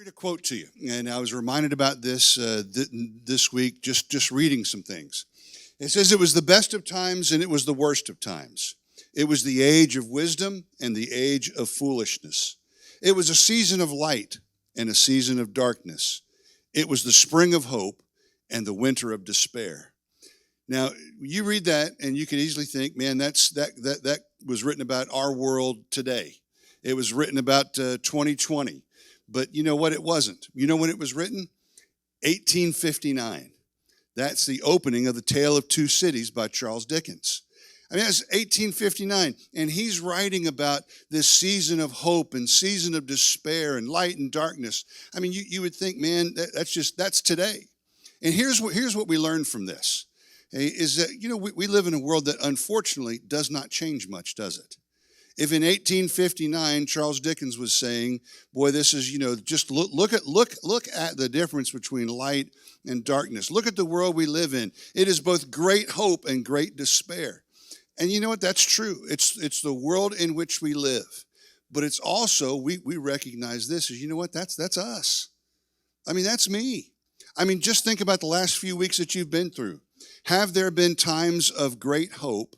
a quote to you, and I was reminded about this this week, just reading some things. It says, "It was the best of times and it was the worst of times. It was the age of wisdom and the age of foolishness. It was a season of light and a season of darkness. It was the spring of hope and the winter of despair." Now, you read that and you can easily think, man, that was written about our world today. It was written about 2020. But you know what? It wasn't. You know when it was written? 1859. That's the opening of The Tale of Two Cities by Charles Dickens. I mean, that's 1859, and he's writing about this season of hope and season of despair and light and darkness. I mean, you would think, man, that's today. And here's what we learn from this, is that, we live in a world that unfortunately does not change much, does it? If in 1859 Charles Dickens was saying, boy, this is, just look at the difference between light and darkness. Look at the world we live in. It is both great hope and great despair. And you know what? That's true. It's the world in which we live. But it's also, we recognize this as, you know what? That's us. I mean, that's me. I mean, just think about the last few weeks that you've been through. Have there been times of great hope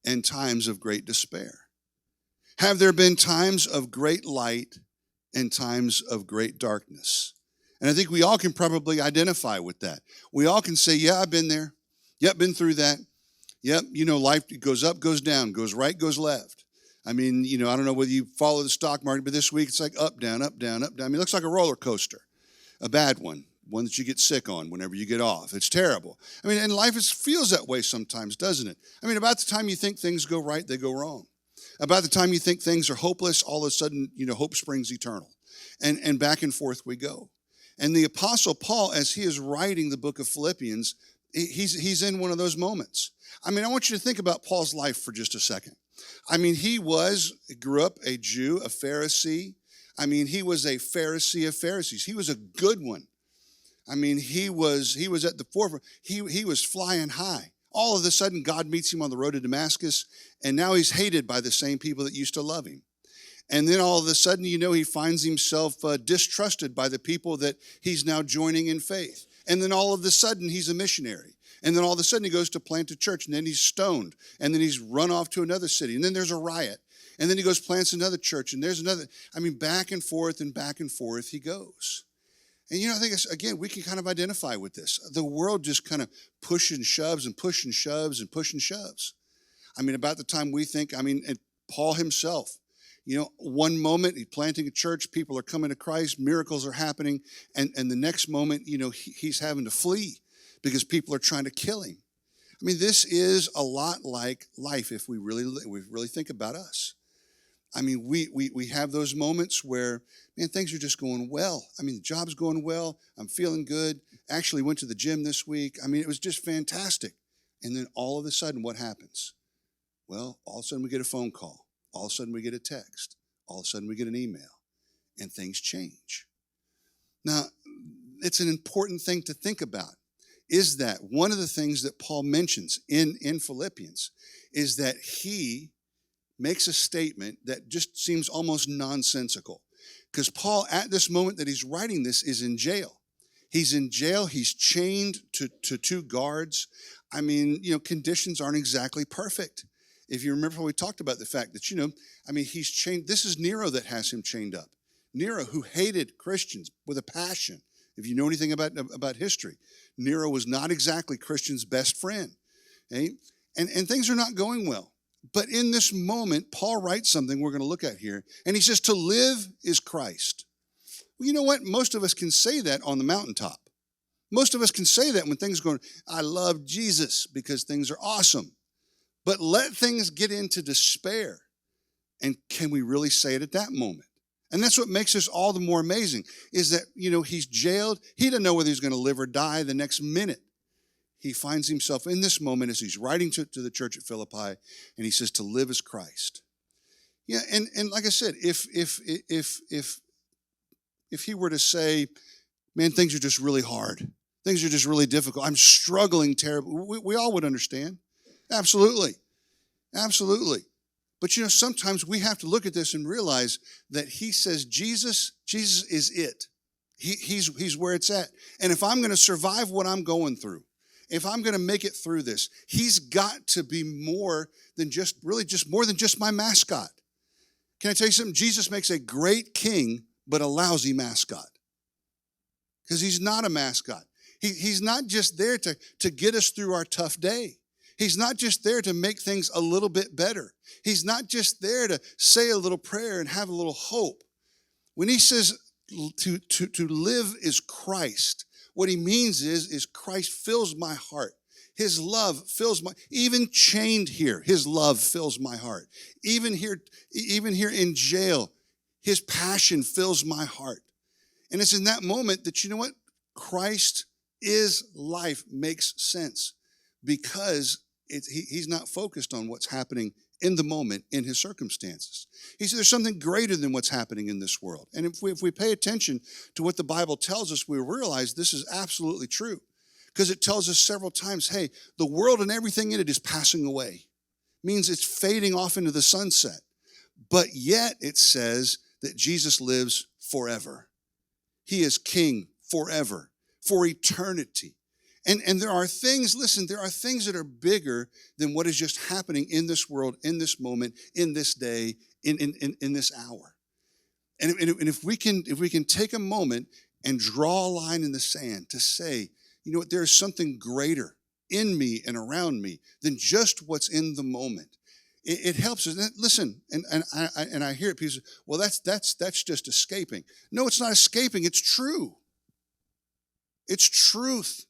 and times of great despair? Have there been times of great light and times of great darkness? And I think we all can probably identify with that. We all can say, yeah, I've been there. Yep, been through that. Yep, life goes up, goes down, goes right, goes left. I mean, I don't know whether you follow the stock market, but this week it's like up, down, up, down, up, down. I mean, it looks like a roller coaster, a bad one that you get sick on whenever you get off. It's terrible. I mean, and life feels that way sometimes, doesn't it? I mean, about the time you think things go right, they go wrong. About the time you think things are hopeless, all of a sudden, hope springs eternal. And back and forth we go. And the Apostle Paul, as he is writing the book of Philippians, he's in one of those moments. I mean, I want you to think about Paul's life for just a second. I mean, he grew up a Jew, a Pharisee. I mean, he was a Pharisee of Pharisees. He was a good one. I mean, he was at the forefront. He was flying high. All of a sudden, God meets him on the road to Damascus, and now he's hated by the same people that used to love him. And then all of a sudden, he finds himself distrusted by the people that he's now joining in faith. And then all of a sudden, he's a missionary. And then all of a sudden, he goes to plant a church, and then he's stoned. And then he's run off to another city. And then there's a riot. And then he goes, plants another church, and there's another. I mean, back and forth he goes. And I think, again, we can kind of identify with this. The world just kind of pushes and shoves and pushes and shoves and pushes and shoves. I mean, about the time we think, and Paul himself, one moment he's planting a church, people are coming to Christ, miracles are happening, and the next moment, he's having to flee because people are trying to kill him. I mean, this is a lot like life if we really think about us. I mean, we have those moments where, man, things are just going well. I mean, the job's going well. I'm feeling good. Actually went to the gym this week. I mean, it was just fantastic. And then all of a sudden, what happens? Well, all of a sudden we get a phone call. All of a sudden we get a text. All of a sudden we get an email. And things change. Now, it's an important thing to think about. Is that one of the things that Paul mentions in Philippians is that he makes a statement that just seems almost nonsensical. Because Paul, at this moment that he's writing this, is in jail. He's in jail. He's chained to two guards. I mean, conditions aren't exactly perfect. If you remember how we talked about the fact that, he's chained. This is Nero that has him chained up. Nero, who hated Christians with a passion. If you know anything about history, Nero was not exactly Christians' best friend. Okay? And things are not going well. But in this moment, Paul writes something we're going to look at here. And he says, to live is Christ. Well, you know what? Most of us can say that on the mountaintop. Most of us can say that when things are going, I love Jesus because things are awesome. But let things get into despair. And can we really say it at that moment? And that's what makes this all the more amazing, is that, he's jailed. He doesn't know whether he's going to live or die the next minute. He finds himself in this moment as he's writing to the church at Philippi, and he says to live as Christ. Yeah, and like I said, if he were to say, man, things are just really hard. Things are just really difficult. I'm struggling terribly. We all would understand. Absolutely. Absolutely. But sometimes we have to look at this and realize that he says Jesus is it. He's where it's at. And if I'm going to survive what I'm going through, if I'm going to make it through this, he's got to be more than just more than just my mascot. Can I tell you something? Jesus makes a great king, but a lousy mascot. Because he's not a mascot. He's not just there to get us through our tough day. He's not just there to make things a little bit better. He's not just there to say a little prayer and have a little hope. When he says to live is Christ, what he means is Christ fills my heart. His love fills even chained here, his love fills my heart. Even here in jail, his passion fills my heart. And it's in that moment that, you know what? Christ is life makes sense because he's not focused on what's happening in the moment in his circumstances. He said there's something greater than what's happening in this world. And if we pay attention to what the Bible tells us, we realize this is absolutely true. Because it tells us several times, hey, the world and everything in it is passing away. Means it's fading off into the sunset. But yet it says that Jesus lives forever. He is king forever, for eternity. And there are things, listen, there are things that are bigger than what is just happening in this world, in this moment, in this day, in this hour. And if we can take a moment and draw a line in the sand to say, you know what, there's something greater in me and around me than just what's in the moment. It helps us. Listen, and I hear it, people say, well, that's just escaping. No, it's not escaping. It's true. It's truth.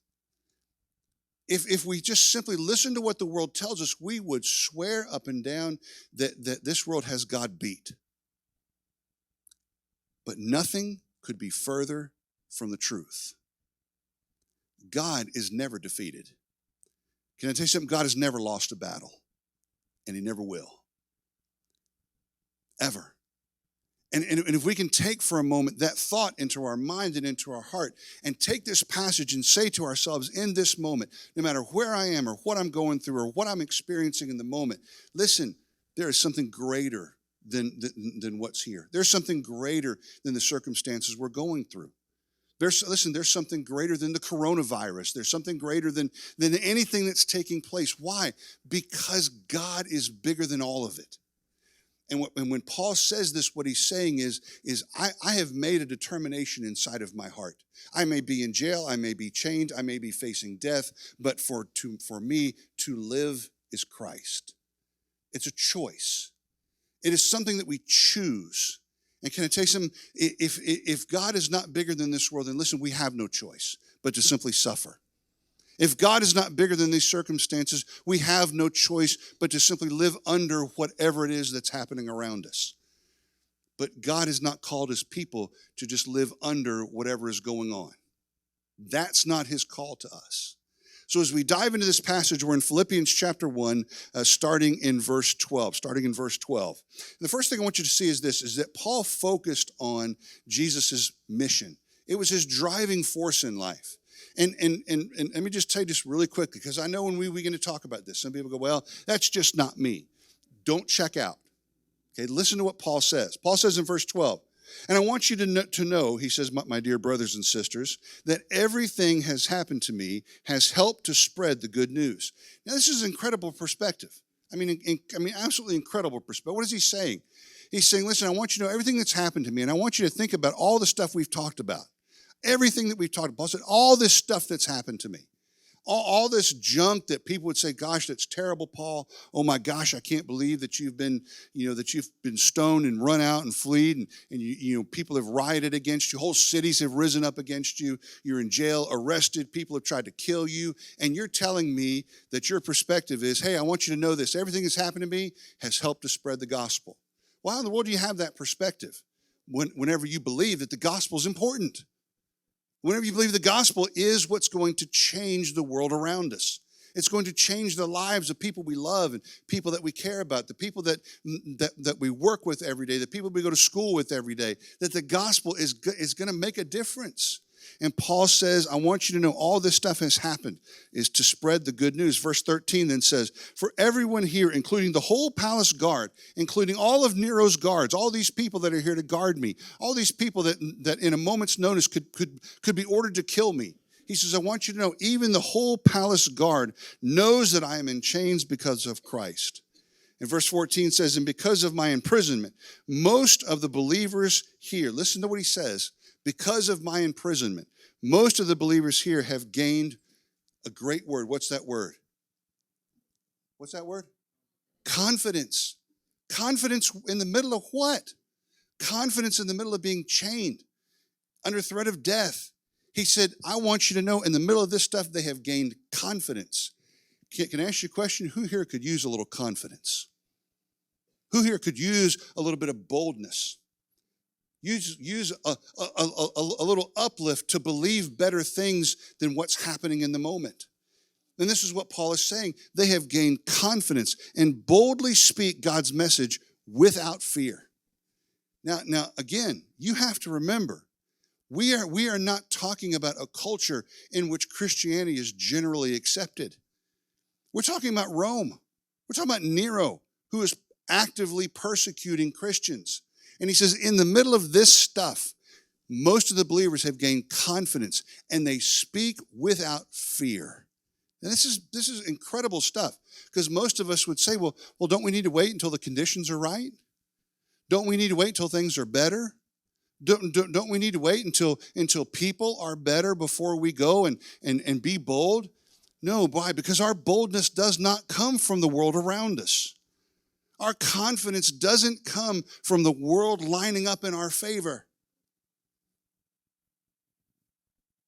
If we just simply listen to what the world tells us, we would swear up and down that this world has God beat. But nothing could be further from the truth. God is never defeated. Can I tell you something? God has never lost a battle, and he never will. Ever. And if we can take for a moment that thought into our mind and into our heart and take this passage and say to ourselves in this moment, no matter where I am or what I'm going through or what I'm experiencing in the moment, listen, there is something greater than what's here. There's something greater than the circumstances we're going through. There's something greater than the coronavirus. There's something greater than anything that's taking place. Why? Because God is bigger than all of it. And when Paul says this, what he's saying is I have made a determination inside of my heart. I may be in jail, I may be chained, I may be facing death, but for me to live is Christ. It's a choice. It is something that we choose. And can I tell you something? If God is not bigger than this world, then listen, we have no choice but to simply suffer. If God is not bigger than these circumstances, we have no choice but to simply live under whatever it is that's happening around us. But God has not called his people to just live under whatever is going on. That's not his call to us. So as we dive into this passage, we're in Philippians chapter 1, starting in verse 12. And the first thing I want you to see is this, is that Paul focused on Jesus' mission. It was his driving force in life. And let me just tell you this really quickly, because I know when we begin to talk about this, some people go, well, that's just not me. Don't check out. Okay, listen to what Paul says. Paul says in verse 12, and I want you to know, he says, my dear brothers and sisters, that everything has happened to me has helped to spread the good news. Now, this is incredible perspective. I mean, absolutely incredible perspective. What is he saying? He's saying, listen, I want you to know everything that's happened to me, and I want you to think about all the stuff we've talked about. Everything that we've talked about. Paul said, all this stuff that's happened to me. All this junk that people would say, gosh, that's terrible, Paul. Oh my gosh, I can't believe that you've been stoned and run out and fled, and you people have rioted against you. Whole cities have risen up against you. You're in jail, arrested. People have tried to kill you. And you're telling me that your perspective is, hey, I want you to know this. Everything that's happened to me has helped to spread the gospel. Why in the world do you have that perspective? Whenever you believe that the gospel is important. Whenever you believe the gospel is what's going to change the world around us. It's going to change the lives of people we love and people that we care about, the people that we work with every day, the people we go to school with every day, that the gospel is going to make a difference. And Paul says, I want you to know all this stuff has happened is to spread the good news. Verse 13 then says, for everyone here, including the whole palace guard, including all of Nero's guards, all these people that are here to guard me, all these people that in a moment's notice could be ordered to kill me. He says, I want you to know, even the whole palace guard knows that I am in chains because of Christ. And verse 14 says, and because of my imprisonment, most of the believers here, listen to what he says, because of my imprisonment, most of the believers here have gained a great word. What's that word? What's that word? Confidence. Confidence in the middle of what? Confidence in the middle of being chained, under threat of death. He said, I want you to know in the middle of this stuff, they have gained confidence. Can I ask you a question? Who here could use a little confidence? Who here could use a little bit of boldness? Use a little uplift to believe better things than what's happening in the moment. And this is what Paul is saying. They have gained confidence and boldly speak God's message without fear. Now again, you have to remember, we are not talking about a culture in which Christianity is generally accepted. We're talking about Rome. We're talking about Nero, who is actively persecuting Christians. And he says, in the middle of this stuff, most of the believers have gained confidence and they speak without fear. And this is incredible stuff, because most of us would say, well, don't we need to wait until the conditions are right? Don't we need to wait until things are better? Don't we need to wait until people are better before we go and be bold? No, why? Because our boldness does not come from the world around us. Our confidence doesn't come from the world lining up in our favor.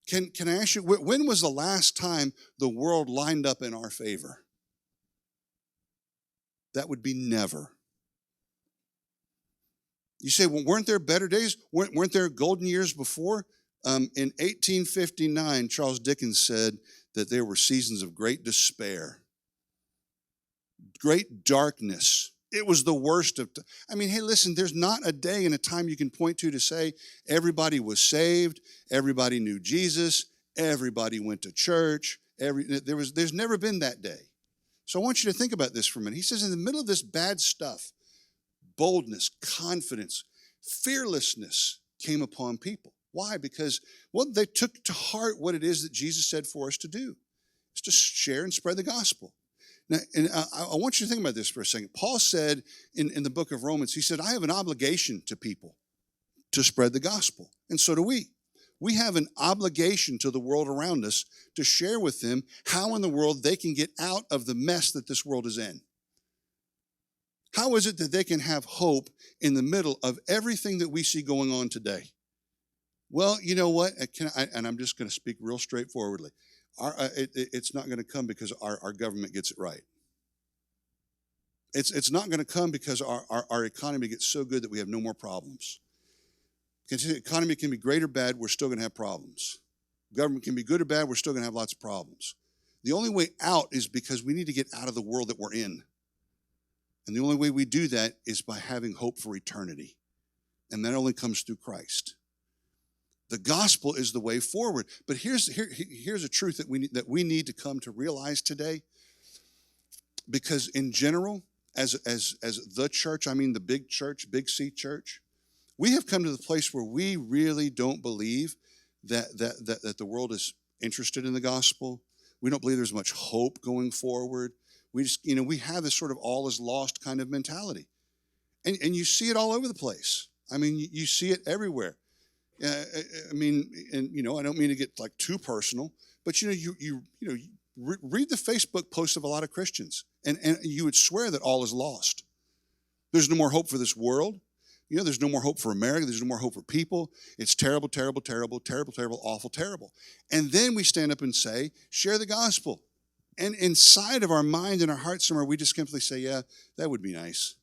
Can I ask you, when was the last time the world lined up in our favor? That would be never. You say, well, weren't there better days? Weren't there golden years before? In 1859, Charles Dickens said that there were seasons of great despair, great darkness. It was the worst of hey, listen, there's not a day and a time you can point to say everybody was saved, everybody knew Jesus, everybody went to church. There's never been that day. So I want you to think about this for a minute. He says, in the middle of this bad stuff, boldness, confidence, fearlessness came upon people. Why? Because, they took to heart what it is that Jesus said for us to do. It's to share and spread the gospel. Now, and I want you to think about this for a second. Paul said in the book of Romans, he said, I have an obligation to people to spread the gospel. And so do we. We have an obligation to the world around us to share with them how in the world they can get out of the mess that this world is in. How is it that they can have hope in the middle of everything that we see going on today? Well, you know what? And I'm just going to speak real straightforwardly. It's not going to come because our government gets it right. It's not going to come because our economy gets so good that we have no more problems. The economy can be great or bad, we're still going to have problems. Government can be good or bad, we're still going to have lots of problems. The only way out is because we need to get out of the world that we're in. And the only way we do that is by having hope for eternity. And that only comes through Christ. The gospel is the way forward. But here's a truth that we need to come to realize today. Because in general, as the church, I mean the big church, Big C church, we have come to the place where we really don't believe that the world is interested in the gospel. We don't believe there's much hope going forward. We just, we have this sort of all is lost kind of mentality. And you see it all over the place. I mean, you see it everywhere. I don't mean to get like too personal, but you read the Facebook posts of a lot of Christians, and you would swear that all is lost. There's no more hope for this world. There's no more hope for America. There's no more hope for people. It's terrible, terrible, terrible, terrible, terrible, awful, terrible. And then we stand up and say, share the gospel. And inside of our mind and our heart somewhere, we just simply say, yeah, that would be nice.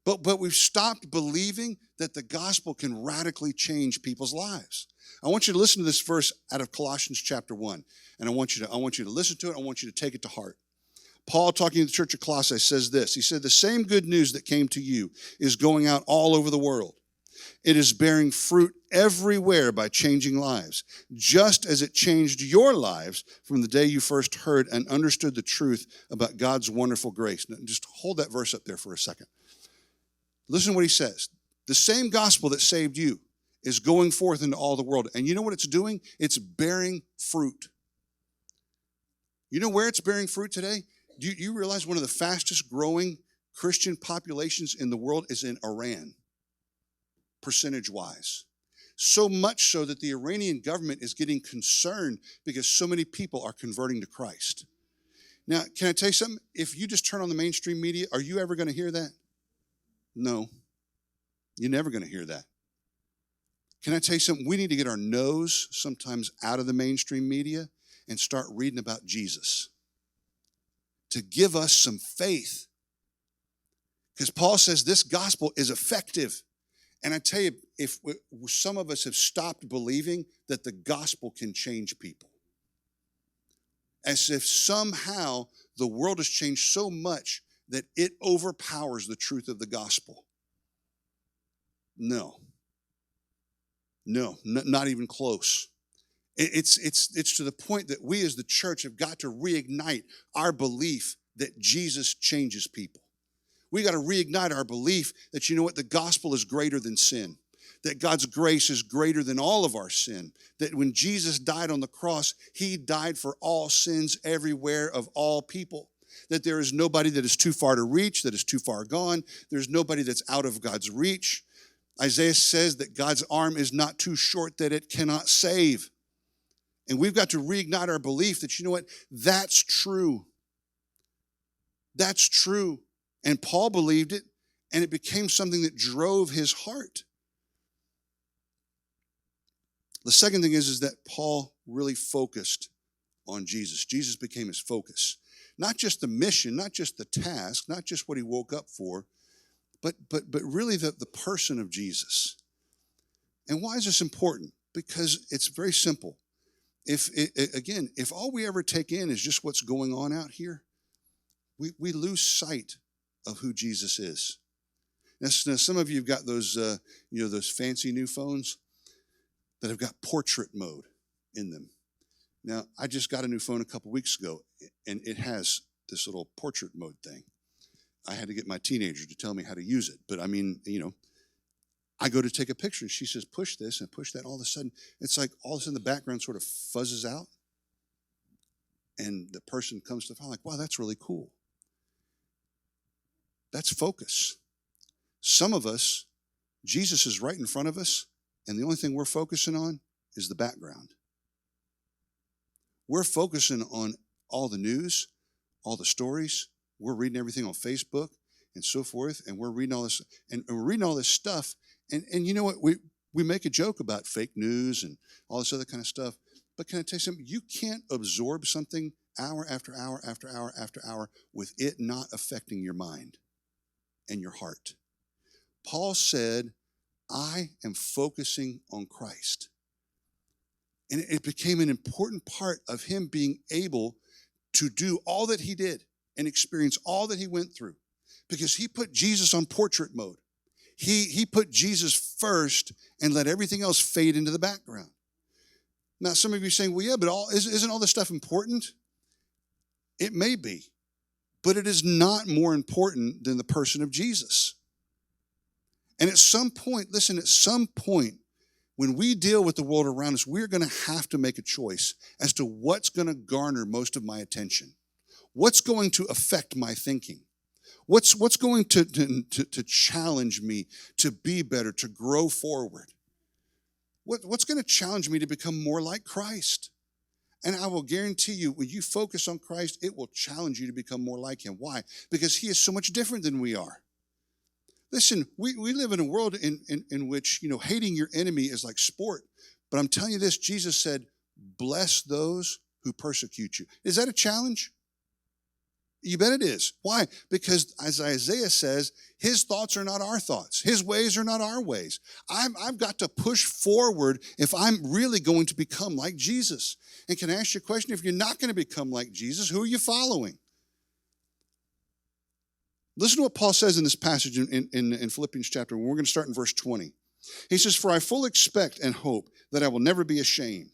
But we've stopped believing that the gospel can radically change people's lives. I want you to listen to this verse out of Colossians chapter 1. And I want you to listen to it. I want you to take it to heart. Paul, talking to the church of Colossae, says this. He said, the same good news that came to you is going out all over the world. It is bearing fruit everywhere by changing lives, just as it changed your lives from the day you first heard and understood the truth about God's wonderful grace. Now, just hold that verse up there for a second. Listen to what he says. The same gospel that saved you is going forth into all the world. And you know what it's doing? It's bearing fruit. You know where it's bearing fruit today? Do you realize one of the fastest growing Christian populations in the world is in Iran, percentage-wise? So much so that the Iranian government is getting concerned because so many people are converting to Christ. Now, can I tell you something? If you just turn on the mainstream media, are you ever going to hear that? No. You're never going to hear that. Can I tell you something? We need to get our nose sometimes out of the mainstream media and start reading about Jesus to give us some faith. Because Paul says this gospel is effective. And I tell you, if some of us have stopped believing that the gospel can change people, as if somehow the world has changed so much that it overpowers the truth of the gospel. No, not even close. It's to the point that we as the church have got to reignite our belief that Jesus changes people. We got to reignite our belief that, you know what, the gospel is greater than sin, that God's grace is greater than all of our sin, that when Jesus died on the cross, he died for all sins everywhere of all people, that there is nobody that is too far to reach, that is too far gone. There's nobody that's out of God's reach. Isaiah says that God's arm is not too short that it cannot save. And we've got to reignite our belief that, you know what, that's true. That's true. And Paul believed it, and it became something that drove his heart. The second thing is that Paul really focused on Jesus. Jesus became his focus. Not just the mission, not just the task, not just what he woke up for, but really the person of Jesus. And why is this important? Because it's very simple. If all we ever take in is just what's going on out here, we lose sight of who Jesus is. Now some of you have got those, those fancy new phones that have got portrait mode in them. Now, I just got a new phone a couple weeks ago, and it has this little portrait mode thing. I had to get my teenager to tell me how to use it. But I mean, I go to take a picture, and she says, push this and push that. All of a sudden, it's like all of a sudden the background sort of fuzzes out, and the person comes to the phone like, wow, that's really cool. That's focus. Some of us, Jesus is right in front of us, and the only thing we're focusing on is the background. We're focusing on all the news, all the stories. We're reading everything on Facebook and so forth, and we're reading all this, and we're reading all this stuff. And you know what? We make a joke about fake news and all this other kind of stuff. But can I tell you something? You can't absorb something hour after hour after hour after hour with it not affecting your mind and your heart. Paul said, I am focusing on Christ. And it became an important part of him being able to do all that he did and experience all that he went through, because he put Jesus on portrait mode. He put Jesus first and let everything else fade into the background. Now, some of you are saying, well, yeah, but isn't all this stuff important? It may be, but it is not more important than the person of Jesus. And at some point, when we deal with the world around us, we're going to have to make a choice as to what's going to garner most of my attention. What's going to affect my thinking? What's going to challenge me to be better, to grow forward? What's going to challenge me to become more like Christ? And I will guarantee you, when you focus on Christ, it will challenge you to become more like him. Why? Because he is so much different than we are. Listen, we live in a world in which, hating your enemy is like sport. But I'm telling you this, Jesus said, bless those who persecute you. Is that a challenge? You bet it is. Why? Because as Isaiah says, his thoughts are not our thoughts. His ways are not our ways. I've got to push forward if I'm really going to become like Jesus. And can I ask you a question? If you're not going to become like Jesus, who are you following? Listen to what Paul says in this passage in Philippians chapter 1. We're going to start in verse 20. He says, for I fully expect and hope that I will never be ashamed,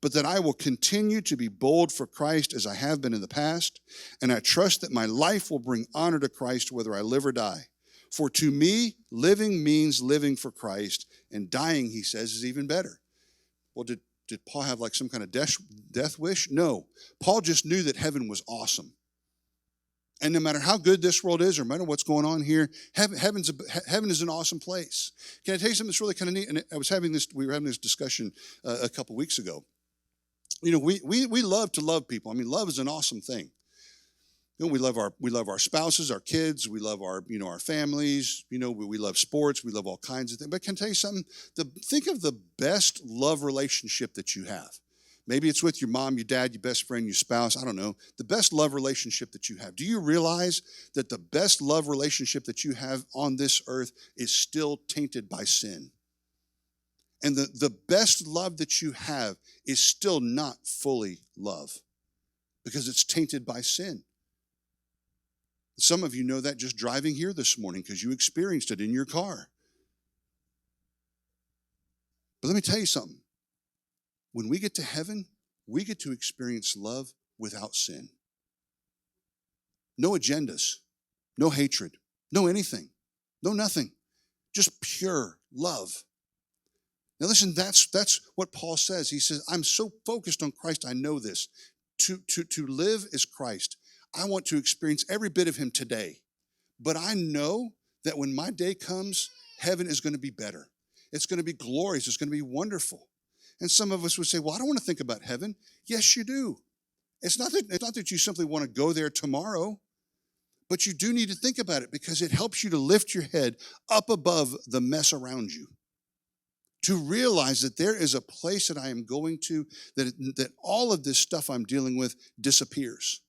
but that I will continue to be bold for Christ as I have been in the past, and I trust that my life will bring honor to Christ whether I live or die. For to me, living means living for Christ, and dying, he says, is even better. Well, did Paul have like some kind of death wish? No. Paul just knew that heaven was awesome. And no matter how good this world is, or no matter what's going on here, heaven is an awesome place. Can I tell you something that's really kind of neat? And we were having this discussion a couple weeks ago. You know, we love to love people. I mean, love is an awesome thing. You know, we love our spouses, our kids, we love our families, we love sports, we love all kinds of things. But can I tell you something? Think of the best love relationship that you have. Maybe it's with your mom, your dad, your best friend, your spouse, I don't know. The best love relationship that you have. Do you realize that the best love relationship that you have on this earth is still tainted by sin? And the best love that you have is still not fully love because it's tainted by sin. Some of you know that just driving here this morning because you experienced it in your car. But let me tell you something. When we get to heaven, we get to experience love without sin. No agendas, no hatred, no anything, no nothing. Just pure love. Now listen, that's what Paul says. He says, I'm so focused on Christ, I know this. To live is Christ. I want to experience every bit of him today. But I know that when my day comes, heaven is going to be better. It's going to be glorious. It's going to be wonderful. And some of us would say, well, I don't want to think about heaven. Yes, you do. It's not that you simply want to go there tomorrow, but you do need to think about it because it helps you to lift your head up above the mess around you. To realize that there is a place that I am going to, that all of this stuff I'm dealing with disappears.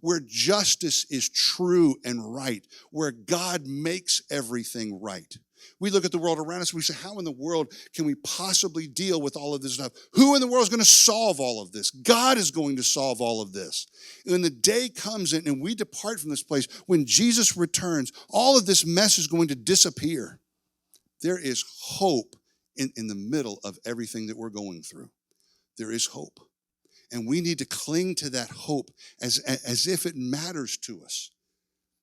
Where justice is true and right, where God makes everything right. We look at the world around us and we say, how in the world can we possibly deal with all of this stuff? Who in the world is going to solve all of this? God is going to solve all of this. And when the day comes in and we depart from this place, when Jesus returns, all of this mess is going to disappear. There is hope in the middle of everything that we're going through. There is hope. And we need to cling to that hope as if it matters to us.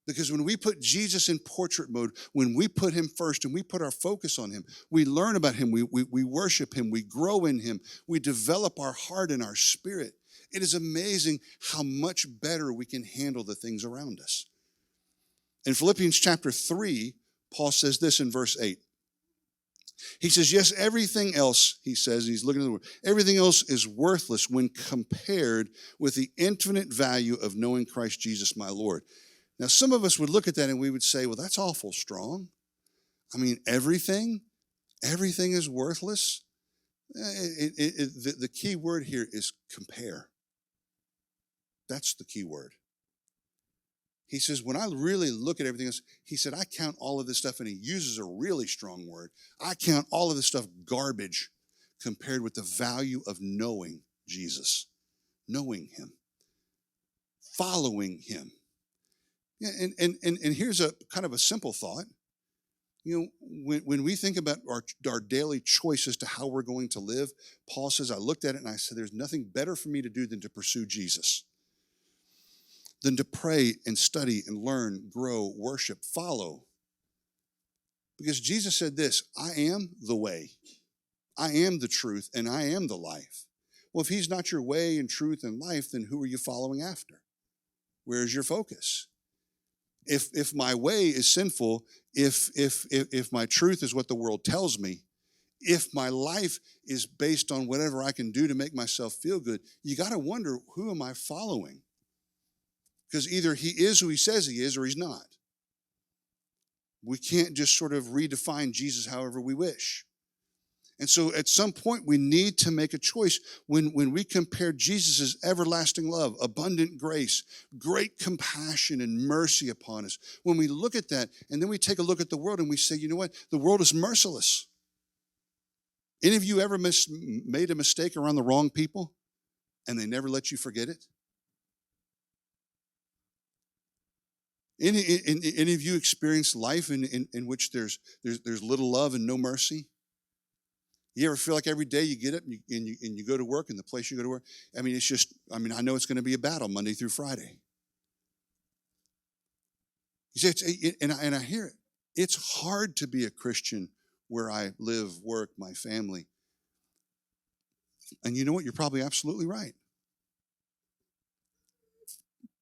Because when we put Jesus in portrait mode, when we put him first and we put our focus on him, we learn about him, we worship him, we grow in him, we develop our heart and our spirit. It is amazing how much better we can handle the things around us. In Philippians chapter 3, Paul says this in verse 8. He says, yes, everything else, he says, and he's looking at the word, everything else is worthless when compared with the infinite value of knowing Christ Jesus, my Lord. Now, some of us would look at that and we would say, well, that's awful strong. I mean, everything is worthless. The key word here is compare. That's the key word. He says, when I really look at everything else, he said, I count all of this stuff, and he uses a really strong word. I count all of this stuff garbage compared with the value of knowing Jesus, knowing him, following him. Yeah, and here's a kind of a simple thought. You know, when we think about our daily choices to how we're going to live, Paul says, I looked at it and I said, there's nothing better for me to do than to pursue Jesus. Than to pray and study and learn, grow, worship, follow. Because Jesus said this, I am the way, I am the truth, and I am the life. Well, if he's not your way and truth and life, then who are you following after? Where is your focus? If my way is sinful, if my truth is what the world tells me, if my life is based on whatever I can do to make myself feel good, you got to wonder, who am I following? Because either he is who he says he is or he's not. We can't just sort of redefine Jesus however we wish. And so at some point we need to make a choice when we compare Jesus' everlasting love, abundant grace, great compassion and mercy upon us. When we look at that and then we take a look at the world and we say, you know what? The world is merciless. Any of you ever made a mistake around the wrong people and they never let you forget it? Any of you experience life in which there's little love and no mercy? You ever feel like every day you get up and you go to work, and the place you go to work, I mean, it's just, I mean, I know it's going to be a battle Monday through Friday. You say, and I hear it. It's hard to be a Christian where I live, work, my family. And you know what? You're probably absolutely right.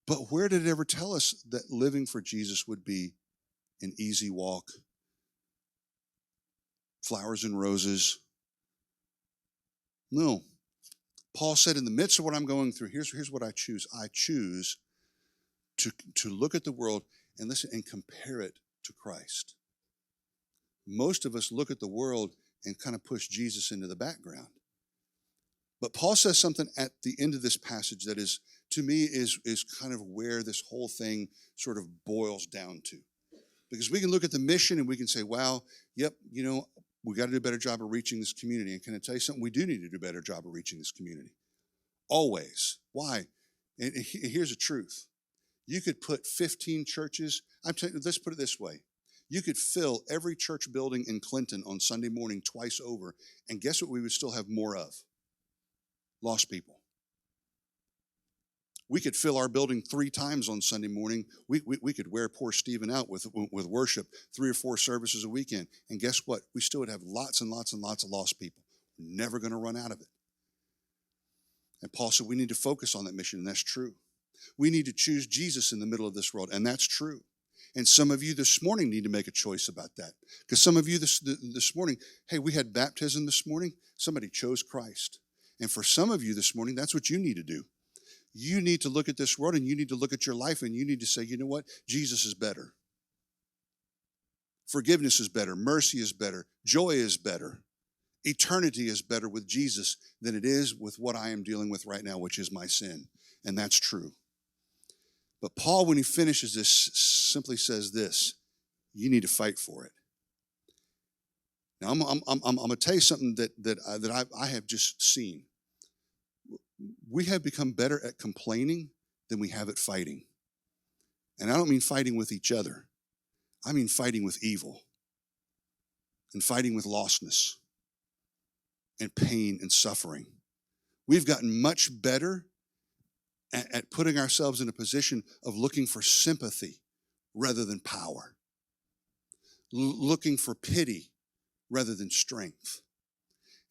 But where did it ever tell us that living for Jesus would be an easy walk, flowers and roses? No. Paul said, in the midst of what I'm going through, here's what I choose. I choose to look at the world and listen and compare it to Christ. Most of us look at the world and kind of push Jesus into the background. But Paul says something at the end of this passage that is, to me, is kind of where this whole thing sort of boils down to. Because we can look at the mission and we can say, wow, yep, you know, we got to do a better job of reaching this community. And can I tell you something? We do need to do a better job of reaching this community. Always. Why? And here's the truth. You could put 15 churches. Let's put it this way. You could fill every church building in Clinton on Sunday morning twice over. And guess what we would still have more of? Lost people. We could fill our building 3 times on Sunday morning. We could wear poor Stephen out with worship 3 or 4 services a weekend. And guess what? We still would have lots and lots and lots of lost people. We're never going to run out of it. And Paul said we need to focus on that mission, and that's true. We need to choose Jesus in the middle of this world, and that's true. And some of you this morning need to make a choice about that. Because some of you this morning, hey, we had baptism this morning. Somebody chose Christ. And for some of you this morning, that's what you need to do. You need to look at this world, and you need to look at your life, and you need to say, you know what? Jesus is better. Forgiveness is better. Mercy is better. Joy is better. Eternity is better with Jesus than it is with what I am dealing with right now, which is my sin. And that's true. But Paul, when he finishes this, simply says this: you need to fight for it. Now, I'm going to tell you something that I have just seen. We have become better at complaining than we have at fighting. And I don't mean fighting with each other. I mean fighting with evil and fighting with lostness and pain and suffering. We've gotten much better at putting ourselves in a position of looking for sympathy rather than power, looking for pity rather than strength.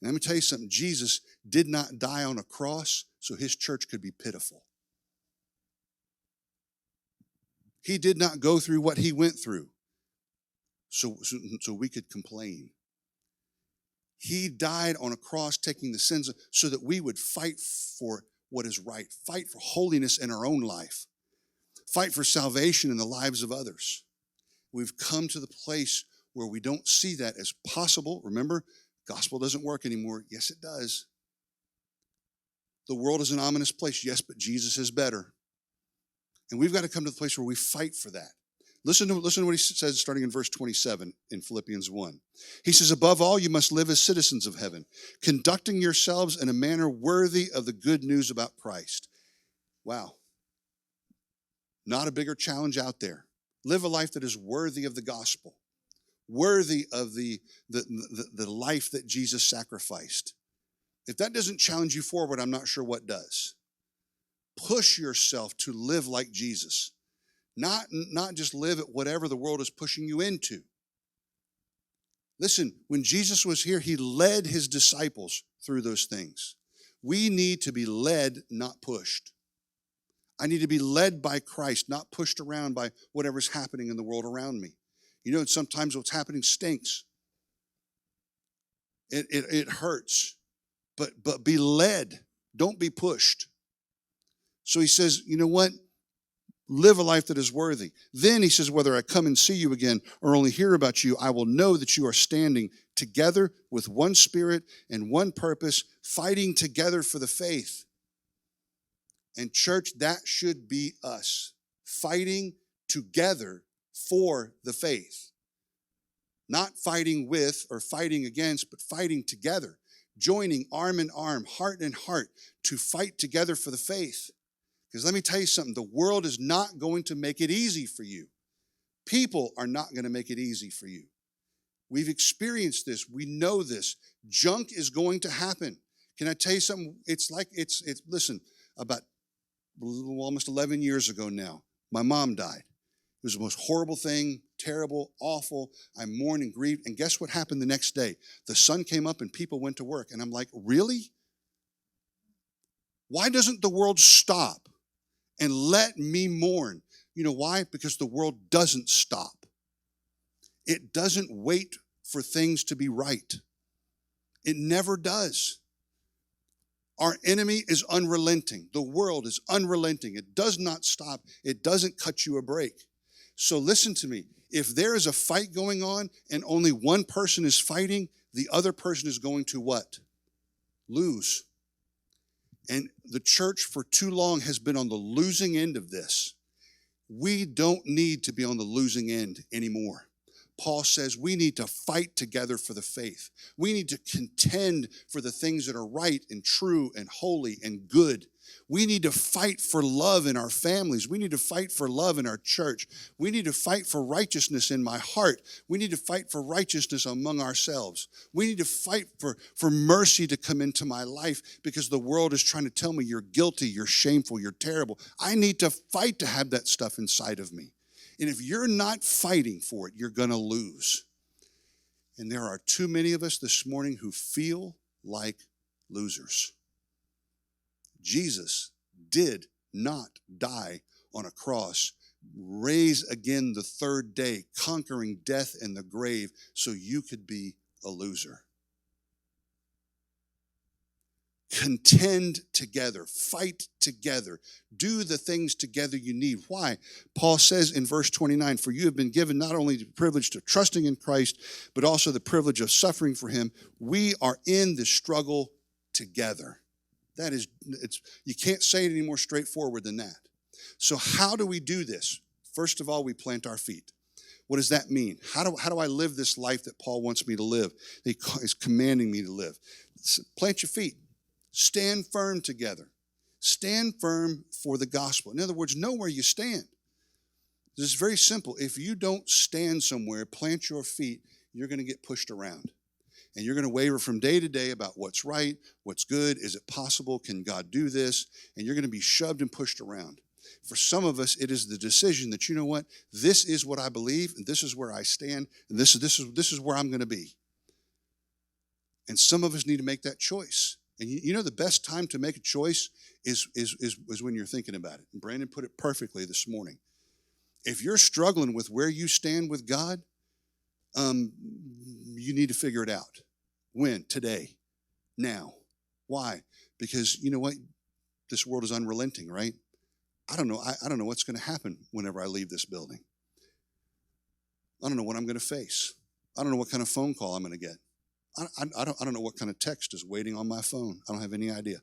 And let me tell you something. Jesus did not die on a cross so his church could be pitiful. He did not go through what he went through so we could complain. He died on a cross taking the sins so that we would fight for what is right, fight for holiness in our own life, fight for salvation in the lives of others. We've come to the place where we don't see that as possible. Remember, gospel doesn't work anymore. Yes, it does. The world is an ominous place. Yes, but Jesus is better. And we've got to come to the place where we fight for that. Listen to what he says starting in verse 27 in Philippians 1. He says, above all, you must live as citizens of heaven, conducting yourselves in a manner worthy of the good news about Christ. Wow. Not a bigger challenge out there. Live a life that is worthy of the gospel, worthy of the life that Jesus sacrificed. If that doesn't challenge you forward, I'm not sure what does. Push yourself to live like Jesus. Not just live at whatever the world is pushing you into. Listen, when Jesus was here, he led his disciples through those things. We need to be led, not pushed. I need to be led by Christ, not pushed around by whatever's happening in the world around me. You know, sometimes what's happening stinks. It hurts. But be led. Don't be pushed. So he says, you know what? Live a life that is worthy. Then he says, whether I come and see you again or only hear about you, I will know that you are standing together with one spirit and one purpose, fighting together for the faith. And church, that should be us, fighting together for the faith. Not fighting with or fighting against, but fighting together, joining arm in arm, heart in heart, to fight together for the faith. Because let me tell you something, the world is not going to make it easy for you. People are not going to make it easy for you. We've experienced this. We know this. Junk is going to happen. Can I tell you something? Listen, about almost 11 years ago now, my mom died. It was the most horrible thing, terrible, awful. I mourned and grieved. And guess what happened the next day? The sun came up and people went to work. And I'm like, really? Why doesn't the world stop and let me mourn? You know why? Because the world doesn't stop. It doesn't wait for things to be right. It never does. Our enemy is unrelenting. The world is unrelenting. It does not stop. It doesn't cut you a break. So listen to me. If there is a fight going on and only one person is fighting, the other person is going to what? Lose. And the church for too long has been on the losing end of this. We don't need to be on the losing end anymore. Paul says we need to fight together for the faith. We need to contend for the things that are right and true and holy and good. We need to fight for love in our families. We need to fight for love in our church. We need to fight for righteousness in my heart. We need to fight for righteousness among ourselves. We need to fight for mercy to come into my life because the world is trying to tell me you're guilty, you're shameful, you're terrible. I need to fight to have that stuff inside of me. And if you're not fighting for it, you're going to lose. And there are too many of us this morning who feel like losers. Jesus did not die on a cross, raise again the third day, conquering death and the grave so you could be a loser. Contend together, fight together, do the things together you need. Why? Paul says in verse 29, for you have been given not only the privilege of trusting in Christ, but also the privilege of suffering for him. We are in the struggle together. You can't say it any more straightforward than that. So how do we do this? First of all, we plant our feet. What does that mean? How do I live this life that Paul wants me to live? He's commanding me to live. Plant your feet. Stand firm together. Stand firm for the gospel. In other words, know where you stand. This is very simple. If you don't stand somewhere, plant your feet, you're going to get pushed around. And you're going to waver from day to day about what's right, what's good, is it possible, can God do this? And you're going to be shoved and pushed around. For some of us, it is the decision that, you know what, this is what I believe, and this is where I stand, and this is where I'm going to be. And some of us need to make that choice. And you know the best time to make a choice is when you're thinking about it. And Brandon put it perfectly this morning. If you're struggling with where you stand with God, you need to figure it out. When? Today. Now. Why? Because you know what? This world is unrelenting, right? I don't know. I don't know what's going to happen whenever I leave this building. I don't know what I'm going to face. I don't know what kind of phone call I'm going to get. I don't know what kind of text is waiting on my phone. I don't have any idea.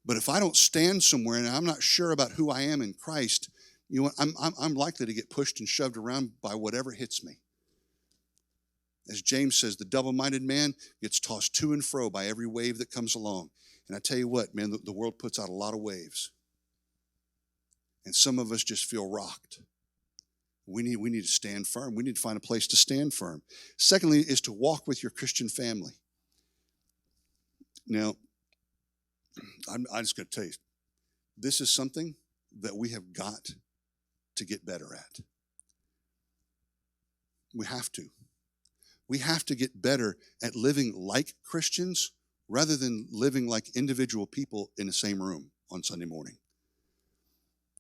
But if I don't stand somewhere and I'm not sure about who I am in Christ, you know what, I'm likely to get pushed and shoved around by whatever hits me. As James says, the double-minded man gets tossed to and fro by every wave that comes along. And I tell you what, man, the world puts out a lot of waves. And some of us just feel rocked. We need to stand firm. We need to find a place to stand firm. Secondly, is to walk with your Christian family. Now, I'm just going to tell you, this is something that we have got to get better at. We have to. We have to get better at living like Christians rather than living like individual people in the same room on Sunday morning.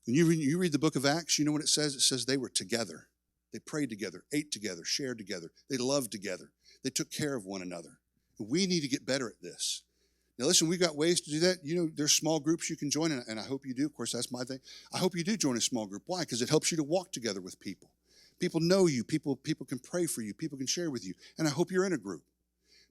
When you read the book of Acts, you know what it says? It says they were together. They prayed together, ate together, shared together. They loved together. They took care of one another. We need to get better at this. Now, listen, we've got ways to do that. You know, there's small groups you can join, and I hope you do. Of course, that's my thing. I hope you do join a small group. Why? Because it helps you to walk together with people. People know you. People can pray for you. People can share with you. And I hope you're in a group.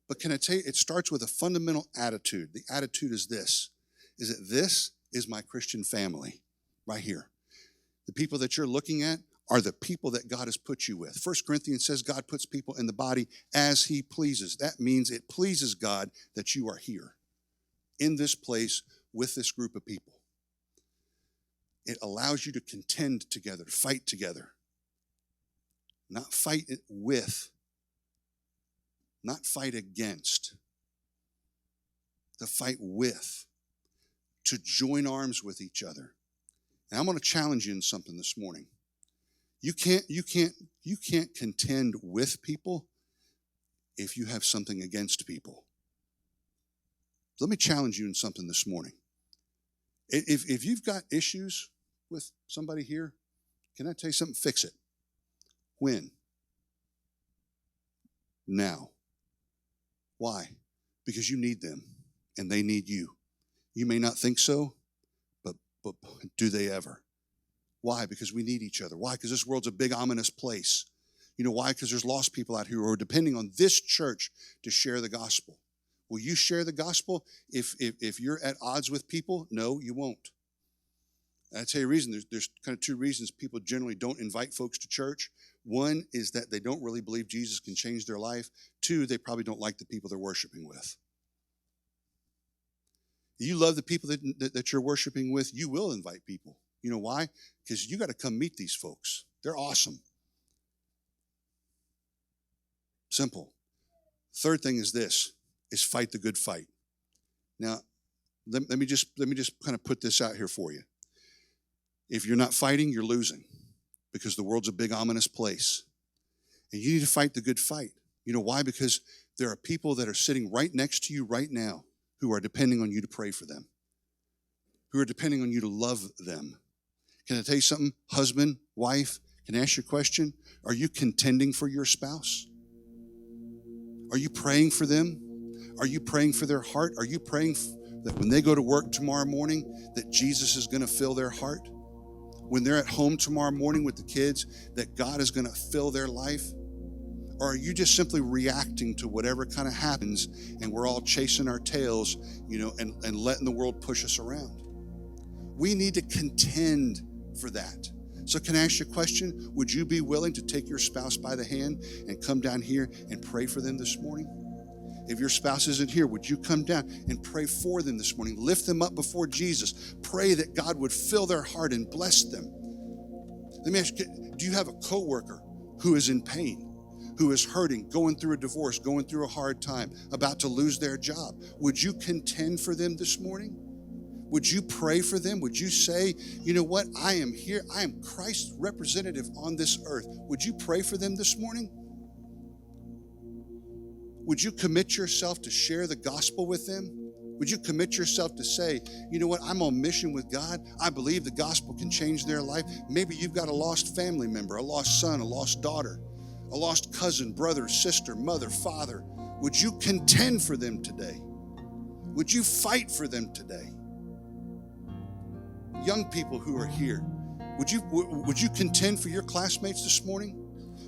But can I tell you, it starts with a fundamental attitude. The attitude is this, is that this is my Christian family. Right here. The people that you're looking at are the people that God has put you with. 1 Corinthians says God puts people in the body as he pleases. That means it pleases God that you are here in this place with this group of people. It allows you to contend together, fight together. Not fight it with, not fight against, to fight with, to join arms with each other. And I'm going to challenge you in something this morning. You can't contend with people if you have something against people. Let me challenge you in something this morning. If you've got issues with somebody here, can I tell you something? Fix it. When? Now. Why? Because you need them and they need you. You may not think so, but do they ever? Why? Because we need each other. Why? Because this world's a big, ominous place. You know why? Because there's lost people out here who are depending on this church to share the gospel. Will you share the gospel if you're at odds with people? No, you won't. I'll tell you a reason. There's kind of two reasons people generally don't invite folks to church. One is that they don't really believe Jesus can change their life. Two, they probably don't like the people they're worshiping with. You love the people that you're worshiping with, you will invite people. You know why? Because you got to come meet these folks. They're awesome. Simple. Third thing is this, is fight the good fight. Now, let me just kind of put this out here for you. If you're not fighting, you're losing, because the world's a big, ominous place. And you need to fight the good fight. You know why? Because there are people that are sitting right next to you right now who are depending on you to pray for them, who are depending on you to love them. Can I tell you something? Husband, wife, can I ask you a question? Are you contending for your spouse? Are you praying for them? Are you praying for their heart? Are you praying that when they go to work tomorrow morning, that Jesus is going to fill their heart? When they're at home tomorrow morning with the kids, that God is going to fill their life? Or are you just simply reacting to whatever kind of happens and we're all chasing our tails, and letting the world push us around? We need to contend for that. So can I ask you a question? Would you be willing to take your spouse by the hand and come down here and pray for them this morning? If your spouse isn't here, would you come down and pray for them this morning? Lift them up before Jesus. Pray that God would fill their heart and bless them. Let me ask you, do you have a coworker who is in pain, who is hurting, going through a divorce, going through a hard time, about to lose their job? Would you contend for them this morning? Would you pray for them? Would you say, you know what? I am here. I am Christ's representative on this earth. Would you pray for them this morning? Would you commit yourself to share the gospel with them? Would you commit yourself to say, you know what? I'm on mission with God. I believe the gospel can change their life. Maybe you've got a lost family member, a lost son, a lost daughter, a lost cousin, brother, sister, mother, father. Would you contend for them today? Would you fight for them today? Young people who are here, would you contend for your classmates this morning?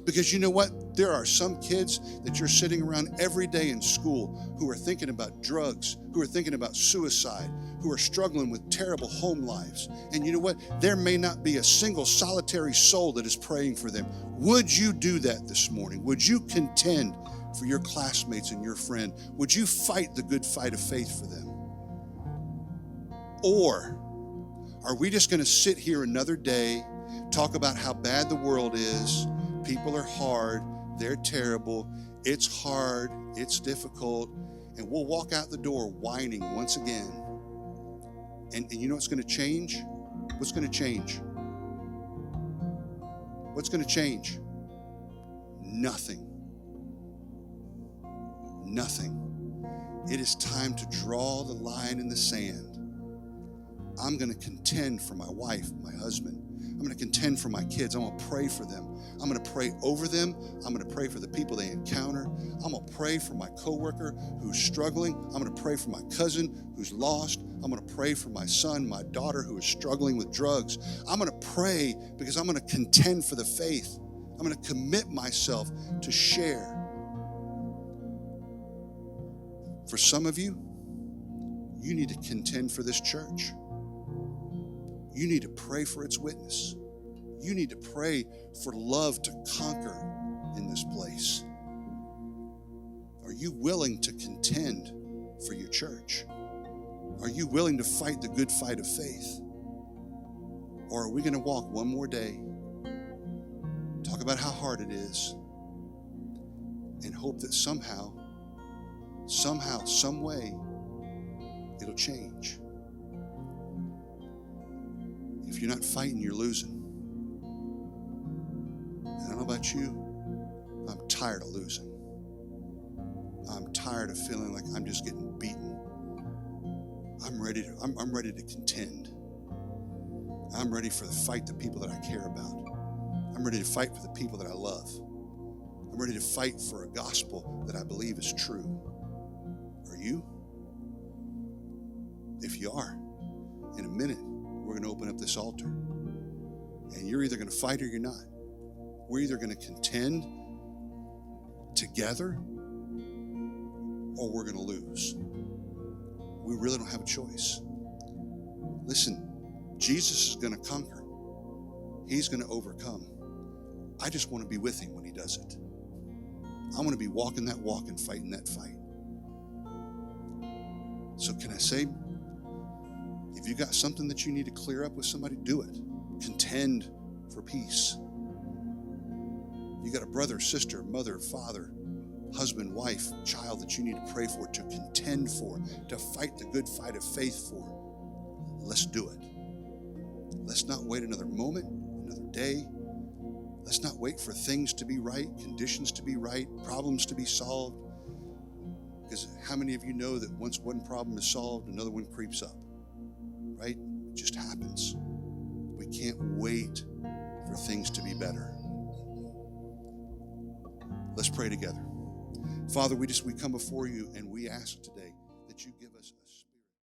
Because you know what? There are some kids that you're sitting around every day in school who are thinking about drugs, who are thinking about suicide, who are struggling with terrible home lives. And you know what? There may not be a single solitary soul that is praying for them. Would you do that this morning? Would you contend for your classmates and your friend? Would you fight the good fight of faith for them? Or are we just going to sit here another day, talk about how bad the world is, people are hard, they're terrible, it's hard, it's difficult, and we'll walk out the door whining once again? And you know what's going to change? What's going to change? What's going to change? Nothing. Nothing. It is time to draw the line in the sand. I'm going to contend for my wife, my husband. I'm going to contend for my kids. I'm going to pray for them. I'm going to pray over them. I'm going to pray for the people they encounter. I'm going to pray for my coworker who's struggling. I'm going to pray for my cousin who's lost. I'm going to pray for my son, my daughter who is struggling with drugs. I'm going to pray because I'm going to contend for the faith. I'm going to commit myself to share. For some of you, you need to contend for this church. You need to pray for its witness. You need to pray for love to conquer in this place. Are you willing to contend for your church? Are you willing to fight the good fight of faith? Or are we going to walk one more day, talk about how hard it is, and hope that somehow somehow, some way, it'll change. If you're not fighting, you're losing. And I don't know about you, I'm tired of losing. I'm tired of feeling like I'm just getting beaten. I'm ready to contend. I'm ready for the fight the people that I care about. I'm ready to fight for the people that I love. I'm ready to fight for a gospel that I believe is true. Are you? If you are, in a minute, we're going to open up this altar. And you're either going to fight or you're not. We're either going to contend together or we're going to lose. We really don't have a choice. Listen, Jesus is going to conquer. He's going to overcome. I just want to be with him when he does it. I want to be walking that walk and fighting that fight. So can I say, if you got something that you need to clear up with somebody, do it. Contend for peace. You got a brother, sister, mother, father, husband, wife, child that you need to pray for, to contend for, to fight the good fight of faith for. Let's do it. Let's not wait another moment, another day. Let's not wait for things to be right, conditions to be right, problems to be solved. Because how many of you know that once one problem is solved, another one creeps up, right? It just happens. We can't wait for things to be better. Let's pray together. Father, we come before you and we ask today that you give us